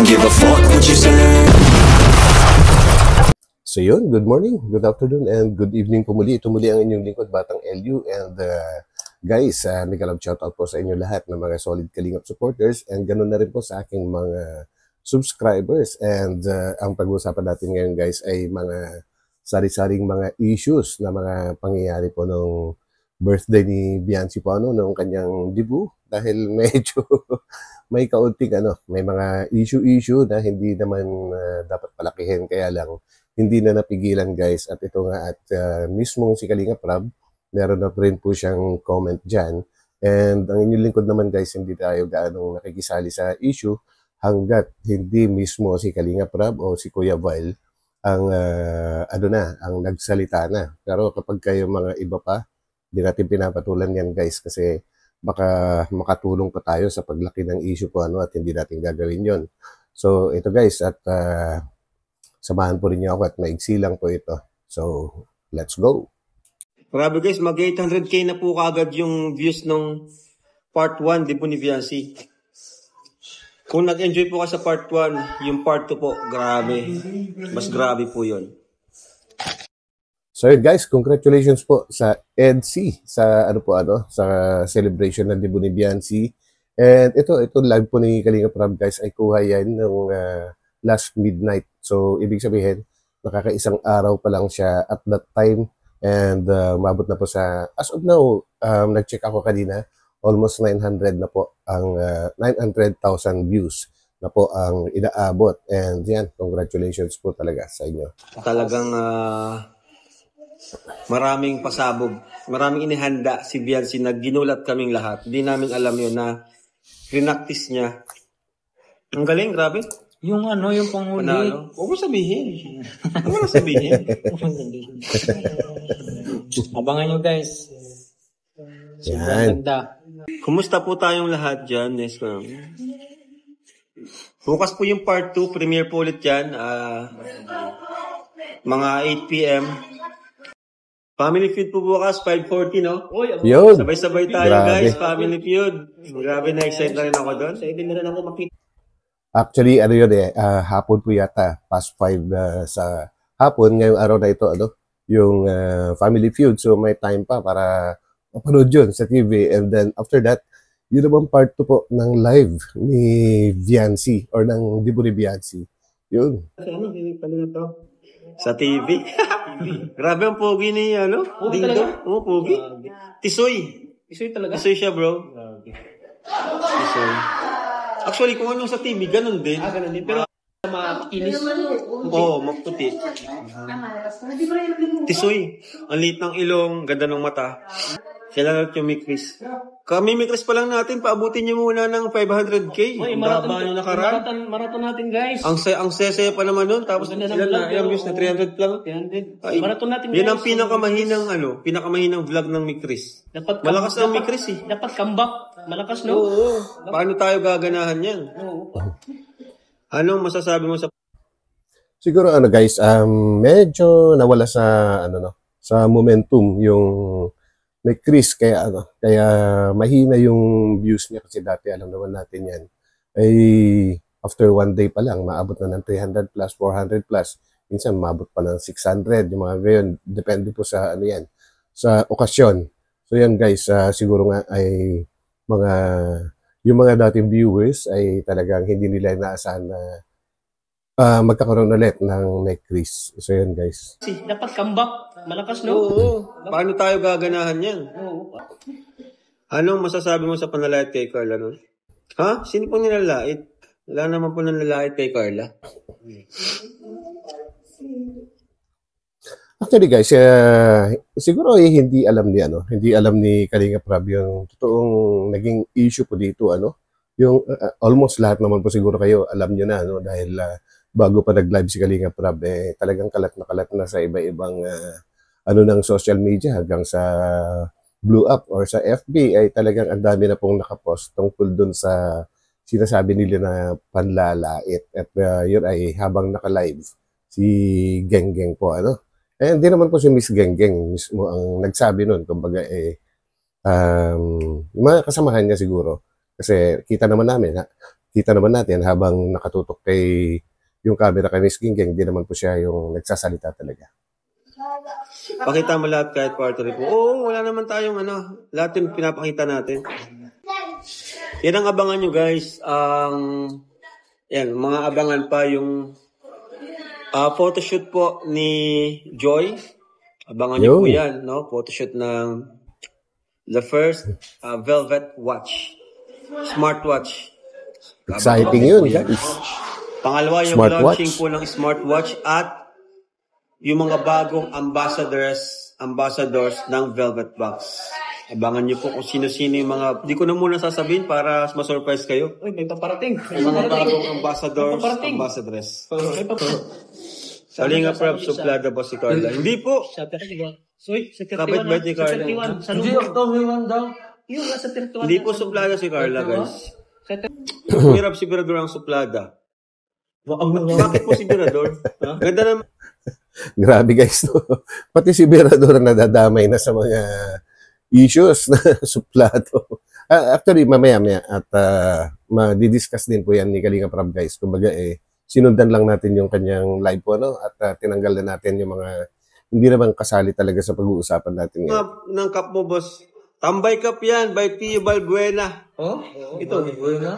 don't give a fuck what you say. So yun, good morning, good afternoon, and good evening po muli. Ito muli ang inyong lingkod, Batang LU. And guys, mega love shoutout po sa inyo lahat ng mga solid Kalingap supporters. And ganun na rin po sa aking mga subscribers. And ang pag-uusapan natin ngayon guys ay mga sari-saring mga issues na mga pangyayari po nung birthday ni Biancy po nung kanyang debut. Dahil medyo may kaunting may mga issue na hindi naman dapat palakihin. Kaya lang, hindi na napigilan guys. At ito nga at mismong si Kalingap Rab, meron na rin po siyang comment dyan. And ang inyong lingkod naman guys, hindi tayo gaano nakikisali sa issue hanggat hindi mismo si Kalingap Rab o si Kuya Vile ang ang nagsalita na. Pero kapag kayo mga iba pa, hindi natin pinapatulan yan guys kasi baka makatulong pa tayo sa paglaki ng issue po at hindi natin gagawin yon. So ito guys at samahan po rin niyo ako at maigsi lang po ito. So, let's go! Grabe guys, mag-800k na po kaagad yung views ng part 1, di po ni Biancy. Kung nag-enjoy po ka sa part 1, yung part 2 po, grabe. Mas grabe po yun. So yun guys, congratulations po sa EDC, sa sa celebration ng debut ni Biancy. And ito live po ni Kalingap Rab guys ay kuha yan ng last midnight. So, ibig sabihin, nakakaisang araw pa lang siya at that time. And umabot na po sa, as of now, nag-check ako kanina, almost 900 na po, ang 900,000 views na po ang inaabot. And yan, congratulations po talaga sa inyo. Talagang maraming pasabog, maraming inihanda si Biancy na ginulat kaming lahat. Hindi namin alam yun na rinaktis niya. Ang galing, grabe. Yung yung panghuli. Panalo. Huwag mo sabihin. Huwag mo sabihin. Abangan nyo guys. Yan. Ganda. Kumusta po tayong lahat dyan? Next ko. Bukas po yung part 2. Premiere po ulit dyan. Mga 8 p.m. Family Feud po bukas, 5:40, no? Yun. Sabay-sabay tayo, Grabe. guys. Family Feud. Grabe, na-excite na rin ako doon. Excited na rin ako makita. Actually, hapon po yata, past 5 sa hapon, ngayong araw na ito, yung Family Feud. So, may time pa para mapanood yun sa TV. And then, after that, yun naman part 2 po ng live ni Biancy or ng debut ni Biancy. Yun. Sa TV. Grabe ang pogi ni, Pogi Ding talaga? Dong. Oo, pogi. Tisoy. Isoy talaga. Tisoy siya, bro. Tisoy. Actually, kung ano sa TV, ganun din. Ganun din. Pero makinis. Oo, maputi. Tisoy. Ang liit ng ilong, ganda ng mata. Kailan natin yung Mikris. Kami Mikris pa lang natin, paabutin niyo muna ng 500k. Oy, Ang baba nyo nakaraan. marathon natin guys. Ang sesaya pa naman nun. Tapos Ganda ng sila vlog, na, yung views na 300 lang. 300. Ay, Marathon natin yan guys. ang pinakamahinang vlog ng Mikris. Malakas ang Mikris eh. Dapat comeback. Malakas, no? Oo. Paano tayo gaganahan yan? Oo. Anong masasabi mo sa... Siguro guys, medyo nawala sa sa momentum yung may Chris kaya kaya mahina yung views niya kasi dati alam naman natin yan ay after one day pa lang maabot na ng 300 plus 400 plus, minsan maabot pa ng 600 yung mga gayon, depende po sa yan sa okasyon. So yan guys, siguro nga ay yung mga dating viewers ay talagang hindi nila inaasahan na magkakaroon ulit ng neck crease. So yan guys. Dapat comeback. Malakas, no? Oo. Paano tayo gaganahan yan? Oo. Anong masasabi mo sa panlalait kay Carla nun? Ha? Sino pong nilalait? Wala naman po nilalait kay Carla. Actually guys, siguro hindi alam ni Kalingap Rab yung totoong naging issue po dito yung almost lahat naman po siguro kayo alam niyo na dahil bago pa nag-live si Kalingap Rab talagang kalat na sa iba-ibang ng social media hanggang sa Blue Up or sa FB ay talagang ang dami na pong nakapost tungkol dun sa sinasabi nila na panlalait at yun ay habang naka-live si Geng po Eh, hindi naman po si Miss Geng mismo ang nagsabi nun. Kumbaga, yung mga kasamahan niya siguro. Kasi kita naman namin, kita naman natin habang nakatutok kay yung camera kay Miss Ginggeng, hindi naman po siya yung nagsasalita talaga. Pakita mo lahat kahit kwarto rin po. Oo, wala naman tayong lahat yung pinapakita natin. Yan ang abangan nyo guys. Yan, mga abangan pa yung photoshoot po ni Joy. Abangan nyo po yan, no? Photoshoot ng the first Velvet watch. Smartwatch. Exciting yun, guys. Pangalawa yung Smartwatch. launching po ng smartwatch at yung mga bagong ambassadors ng Velvet Box. Abangan niyo po kung sino-sino yung mga, di ko na muna sasabihin para ma-surprise kayo. Uy, may paparating. Yung mga bagong ambassadors. Kalinga Prab, suplada ba si Carla? Hindi po. Sa 31. Uy, sa 31. Kapit-bait ni Carla. Sa 31. Hindi, October 1 daw. Yung sa 31. Hindi po suplada si Carla, guys. Hirap si Birador ang suplada. Bakit po si Birador? Ganda naman. Grabe guys, no? Pati si Berador nadadamay na sa mga issues na suplado. Actually, mamaya at madidiscuss din po yan ni Kalinga Prab guys. Kumbaga sinundan lang natin yung kanyang live po, no? At tinanggal na natin yung mga hindi naman kasali talaga sa pag-uusapan natin ngayon. Ng cup mo, boss. Tambay Cup yan by Tio Balbuena. Oh? Ito, Balbuena?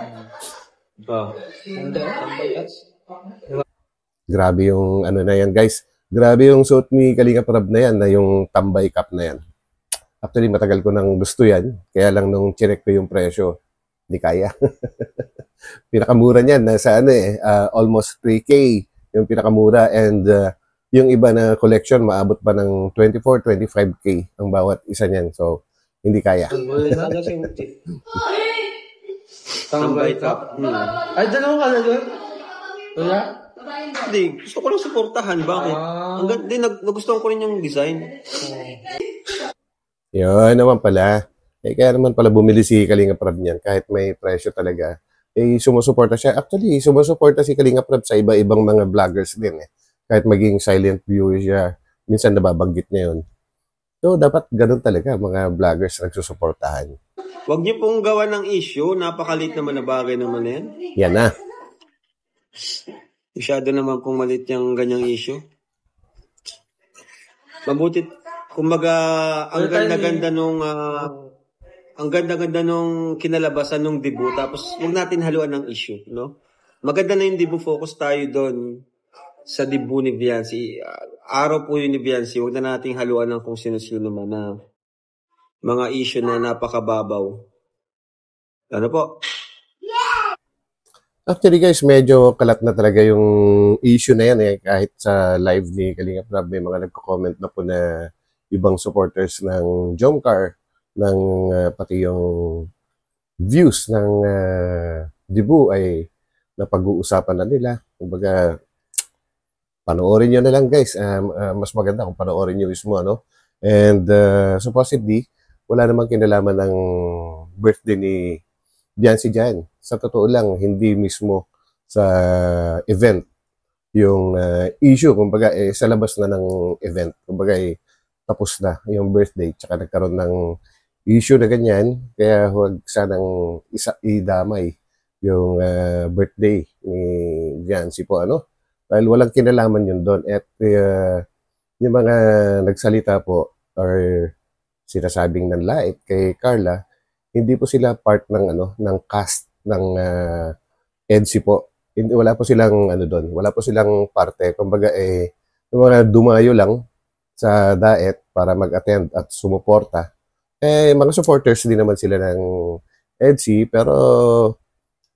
Grabe yung ano na yan guys. Grabe yung suot ni Kalinga Prab na yan, na yung Tambay Cup na yan. Actually, matagal ko nang gusto yan. Kaya lang nung chinek ko yung presyo, hindi kaya. Pinakamura niyan, nasa almost 3K yung pinakamura. And yung iba na collection, maabot pa ng 24, 25K ang bawat isa niyan. So, hindi kaya. Tambay Cup. Ay, dalawa ka na doon? Wala? Hindi, gusto ko lang suportahan. Bakit? Nagustuhan ko rin yung design. Yun naman pala. Kaya naman pala bumili si Kalinga Prab niyan kahit may presyo talaga. Sumusuporta siya. Actually, sumusuporta si Kalinga Prab sa iba-ibang mga vloggers din Kahit maging silent viewer siya, minsan nababanggit niya yun. So, dapat ganun talaga mga vloggers nagsusuportahan. Huwag niyo pong gawa ng issue. Napakalit naman na bagay naman yan. Yan na. Masyado naman kung malit yung ganyang issue. Mabuti, kumbaga, ang ganda-ganda nung kinalabasan nung debut. Tapos, huwag natin haluan ng issue, no? Maganda na yung debut. Focus tayo doon sa debut ni Viancy. Araw po yun ni Viancy. Huwag na nating haluan ng kung sino-sino man na mga issue na napakababaw. Ano po? Actually guys, medyo kalat na talaga yung issue na yan Kahit sa live ni Kalinga Prab, may mga nagko-comment na po na ibang supporters ng Jomcar, ng pati yung views ng debut ay napag-uusapan na nila. Kumbaga, panoorin nyo na lang guys. Mas maganda kung panoorin nyo mismo, ano? And supposedly, wala namang kinalaman ng birthday ni Viancy dyan. Sa totoo lang, hindi mismo sa event yung issue. Kumbaga, sa labas na ng event. Kumbaga, tapos na yung birthday. Tsaka nagkaroon ng issue na ganyan. Kaya huwag sanang idamay yung birthday ni Viancy po, ano? Dahil walang kinalaman yun doon. At yung mga nagsalita po or sinasabing nanlait kay Carla, hindi po sila part ng ng cast ng EDSI po. Wala po silang doon, wala po silang parte. Kumbaga yung mga dumayo lang sa daet para mag-attend at sumuporta. Mga supporters din naman sila ng EDSI, pero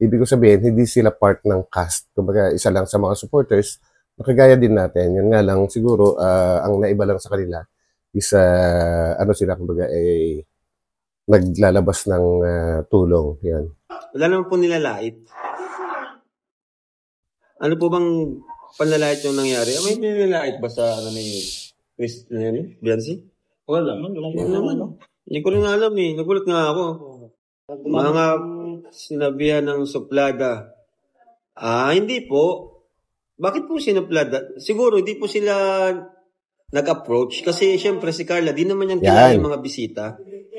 ibig ko sabihin, hindi sila part ng cast. Kumbaga, isa lang sa mga supporters, nakagaya din natin. Yun nga lang, siguro, ang naiba lang sa kanila is, sila, kumbaga, naglalabas ng tulong. Yan. Wala naman po nilalait. Ano po bang panlalait yung nangyari? May nilalait ba sa ni Viancy? Wala. Hindi ko rin alam Nagulat nga ako. Mga sinabihan ng suplada. Hindi po. Bakit po sinuplada? Siguro hindi po sila nag-approach kasi syempre si Carla, di naman yan kilala yung mga bisita.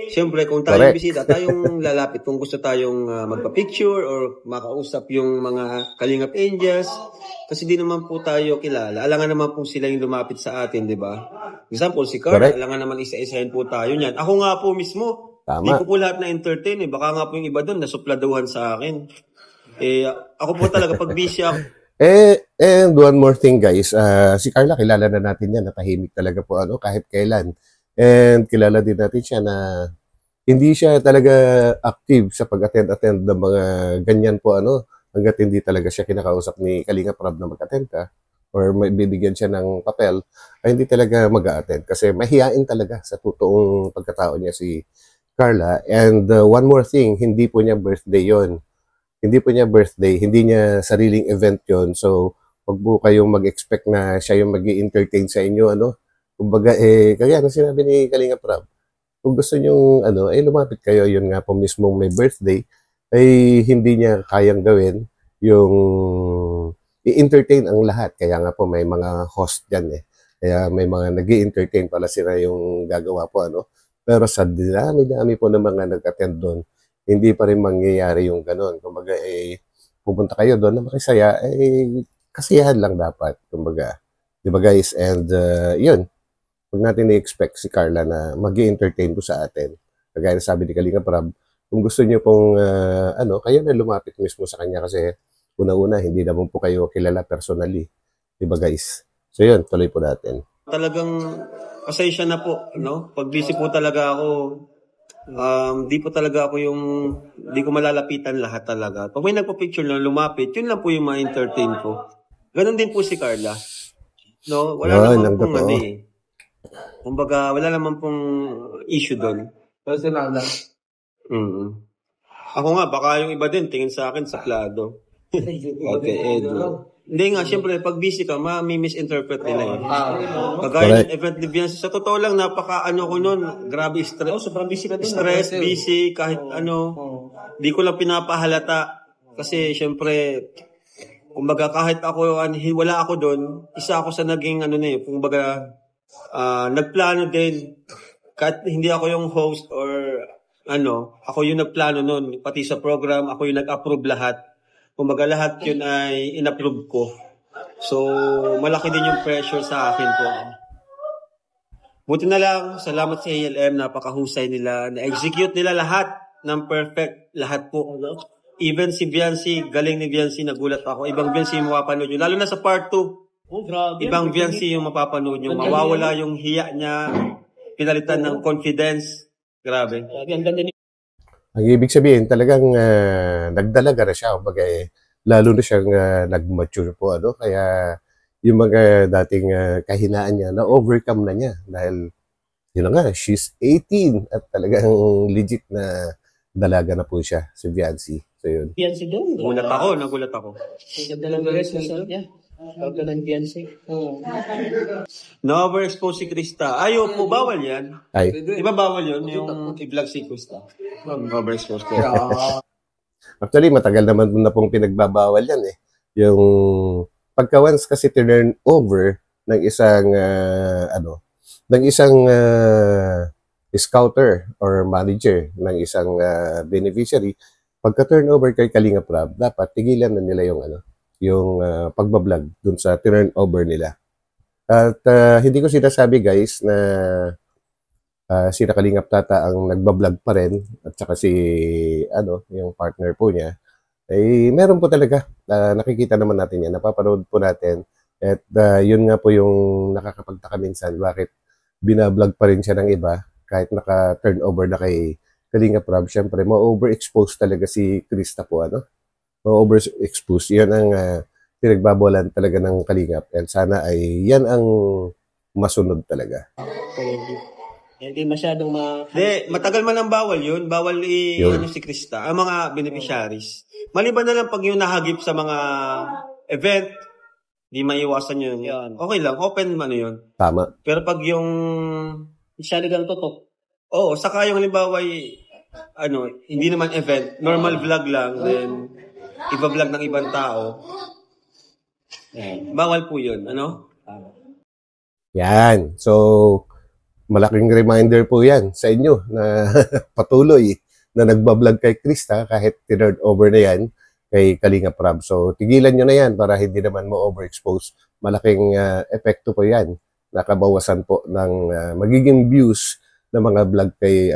Siyempre, kung tayong Correct. bisita, tayong lalapit kung gusto tayong magpa-picture or makausap yung mga Kalingap Angels. Kasi di naman po tayo kilala. Alangan naman po sila yung lumapit sa atin, di ba? Example, si Carl, Correct. alangan naman isa-isahin po tayo niyan. Ako nga po mismo, di Tama. ko po lahat na-entertain eh. Baka nga po yung iba doon, nasupladuhan sa akin. Eh, ako po talaga, pag busy ako, And one more thing guys, si Carla kilala na natin yan, natahimik talaga po kahit kailan. And kilala din natin siya na hindi siya talaga active sa pag-attend ng mga ganyan po hanggat hindi talaga siya kinakausap ni Kalinga Prab na mag-attend ka or may bibigyan siya ng papel, ay hindi talaga mag-attend kasi mahihain talaga sa totoong pagkatao niya si Carla. And one more thing, hindi po niya birthday yon. Hindi po niya birthday, hindi niya sariling event yon. So, wag po kayong mag-expect na siya yung mag-entertain sa inyo, Kumbaga, kaya na sinabi ni Kalinga Prab, kung gusto nyo, lumapit kayo, yun nga po mismong may birthday, ay hindi niya kayang gawin yung i-entertain ang lahat. Kaya nga po may mga host dyan Kaya may mga nag entertain pala sila yung gagawa po, Pero sa dami-dami po ng mga nag-attend doon, hindi pa rin mangyayari yung gano'n. Kumbaga, pupunta kayo doon na makisaya, kasiyahan lang dapat. Kumbaga, di ba guys? And yun, huwag natin i-expect si Carla na mag-entertain po sa atin. Kagaya na sabi ni Kalinga Prab, kung gusto niyo pong, kayo na lumapit mismo sa kanya kasi una-una, hindi naman po kayo kilala personally. Di ba guys? So yun, tuloy po natin. talagang pasensya na po, Pag busy po talaga ako, di po talaga ako di ko malalapitan lahat talaga. Pag may nagpa-picture lang, lumapit, yun lang po yung ma-entertain ko. Ganon din po si Carla. No, wala naman pong kumbaga, wala naman pong issue doon. Personal lang. Ako nga, baka yung iba din, tingin sa akin, saklado. Okay, Edo. Hindi nga, syempre, pag busy ka, misinterpret nila Kagaya ng event ni Beyonce, sa totoo lang, ko nun, grabe stress. Sobrang busy ka din. Stress, busy, kahit di ko lang pinapahalata. Kasi, syempre, kumbaga, kahit ako, wala ako doon, isa ako sa naging, kumbaga, nagplano din. Kahit hindi ako yung host or, ako yung nagplano nun. Pati sa program, ako yung nag-approve lahat. Kumbaga lahat yun ay in-approve ko. So, malaki din yung pressure sa akin po. Buti na lang, salamat sa ALM, napakahusay nila. Na-execute nila lahat ng perfect, lahat po. Even si Viancy, galing ni Viancy, nagulat ako. Ibang Viancy yung mapapanood nyo. Lalo na sa part 2. Oh, grabe. Ibang Viancy yung mapapanood nyo. Mawawala yung hiya niya, pinalitan ng confidence. Grabe. Ang ganda ni Ang ibig sabihin, talagang nagdalaga na siya. Kumbaga, lalo na siyang nag-mature po. Kaya yung mga dating kahinaan niya, na-overcome na niya. Dahil, yun na nga, she's 18 at talagang legit na dalaga na po siya, si Viancy. So, yun. Beyonce doon. Nagulat ako. Ang ganda ng dress niya. Ang ganda ng Beyonce. Na-overexpose si Krista. Ayaw po, bawal yan. Ay, Di ba bawal yun, yung i-vlog si Krista? Overexpose ko. actually, matagal naman na pong pinagbabawal yan Yung pagka once kasi turn over ng isang, ng isang scouter or manager ng isang beneficiary, pagka turnover kay Kalinga Prab, dapat tigilan na nila yung pagbablog dun sa turnover nila. At hindi ko sinasabi guys na si Kalingap Tata ang nagbablog pa rin at saka si yung partner po niya meron po talaga nakikita naman natin yan, napapanood po natin at yun nga po yung nakakapagtaka minsan bakit binablog pa rin siya ng iba kahit naka-turnover na kay Kalinga Prab. Syempre ma-overexpose talaga si Krista po ma-overexpose, yan ang pinagbabawalan talaga ng Kalingap and sana ay yan ang masunod talaga. Hindi masyadong matagal man ang bawal yun. Bawal si Krista, ang mga beneficiaries. Maliban na lang pag yung nahagip sa mga event, di maiwasan yun. Okay lang, open man yun. Tama. Pero pag yung masyadong totok. Oo, saka yung halimbawa hindi naman event, normal vlog lang, then iba-vlog ng ibang tao. Bawal po yun, Yan. So, malaking reminder po yan sa inyo na patuloy na nagbablog kay Krista kahit tinurn over na yan kay Kalinga Prab. So, tigilan nyo na yan para hindi naman mo overexpose. Malaking epekto po yan. Nakabawasan po ng magiging views ng mga vlog kay,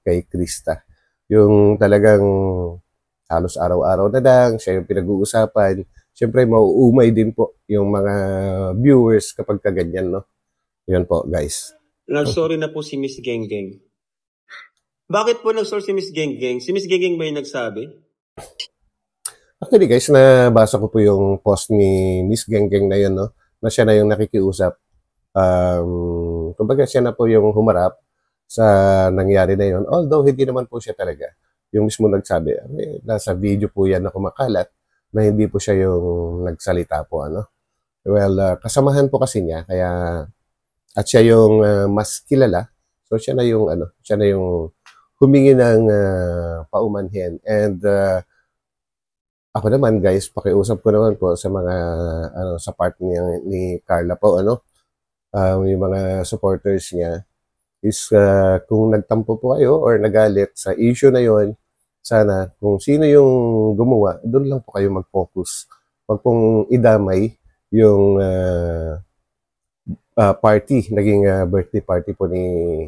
kay Krista. Yung talagang halos araw-araw na lang, siya yung pinag-uusapan. Siyempre, mauumay din po yung mga viewers kapag kaganyan, no? Yun po, guys. Nag-sorry na po si Miss Genggeng. Bakit po nag-sorry si Miss Genggeng? Si Miss Genggeng ba yung nagsabi? Actually, guys, nabasa ko po yung post ni Miss Genggeng na yun, no? Na siya na yung nakikiusap. Kumbaga, siya na po yung humarap sa nangyari na yun. Although, hindi naman po siya talaga yung mismo nagsabi. Nasa video po yan na kumakalat na hindi po siya yung nagsalita po, ano? Well, kasamahan po kasi niya, kaya at siya yung mas kilala. So, siya na yung humingi ng paumanhin. And ako naman, guys, pakiusap ko naman po sa mga, sa part ni Carla po, yung mga supporters niya, is kung nagtampo po kayo or nagalit sa issue na yon, sana kung sino yung gumawa, doon lang po kayo mag-focus. Huwag pong idamay yung party, naging birthday party po ni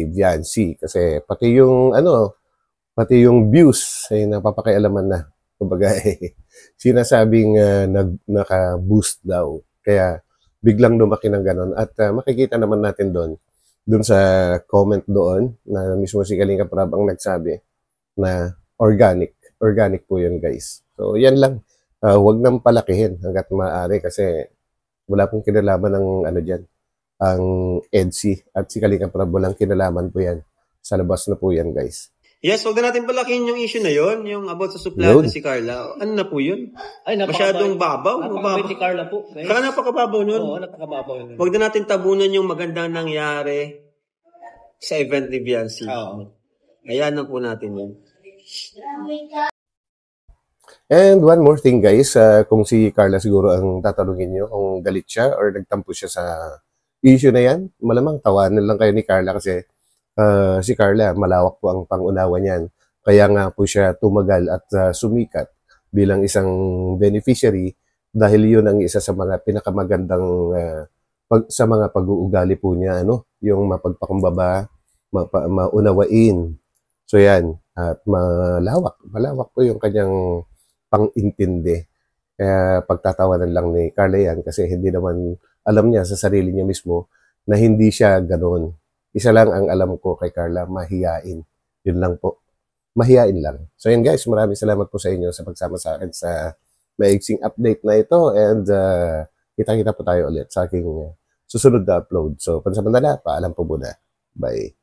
Viancy. Kasi pati yung views ay napapakialaman na. Kumbaga, sinasabing naka-boost daw. Kaya biglang lumaki ng ganon. At makikita naman natin doon sa comment doon na mismo si Kalinga Prab ang nagsabi na organic po yun, guys. So yan lang, huwag nang palakihin hanggat maaari kasi wala pong kinalaman ng dyan, ang EDSI at si Kalinga Prab, walang kinalaman po yan, sa labas na po yan, guys. Yes, huwag na natin palakihin yung issue na yon, yung about sa supply na si Carla. Ano na po yun? Ay, masyadong babaw. Napakabait ni Carla po. Guys. Kaya napakababaw nun. Oo, napakababaw yun. Huwag na natin tabunan yung magandang nangyari sa event ni Viancy. Oo. Ayan na po natin yan. And one more thing, guys, kung si Carla siguro ang tatanungin nyo kung galit siya or nagtampo siya sa issue na yan, malamang tawanan lang kayo ni Carla kasi si Carla, malawak po ang pangunawa niyan. Kaya nga po siya tumagal at sumikat bilang isang beneficiary dahil yun ang isa sa mga pinakamagandang sa mga pag-uugali po niya, yung mapagpakumbaba, maunawain. So yan, at malawak po yung kanyang pang-intindi. Kaya pagtatawanan lang ni Carla yan kasi hindi naman alam niya sa sarili niya mismo na hindi siya ganoon. Isa lang ang alam ko kay Carla, mahiyain. Yun lang po. Mahiyain lang. So yun, guys, maraming salamat po sa inyo sa pagsama sa akin sa maiksing update na ito and kita-kita po tayo ulit sa aking susunod na upload. So pansamantala, paalam po muna. Bye.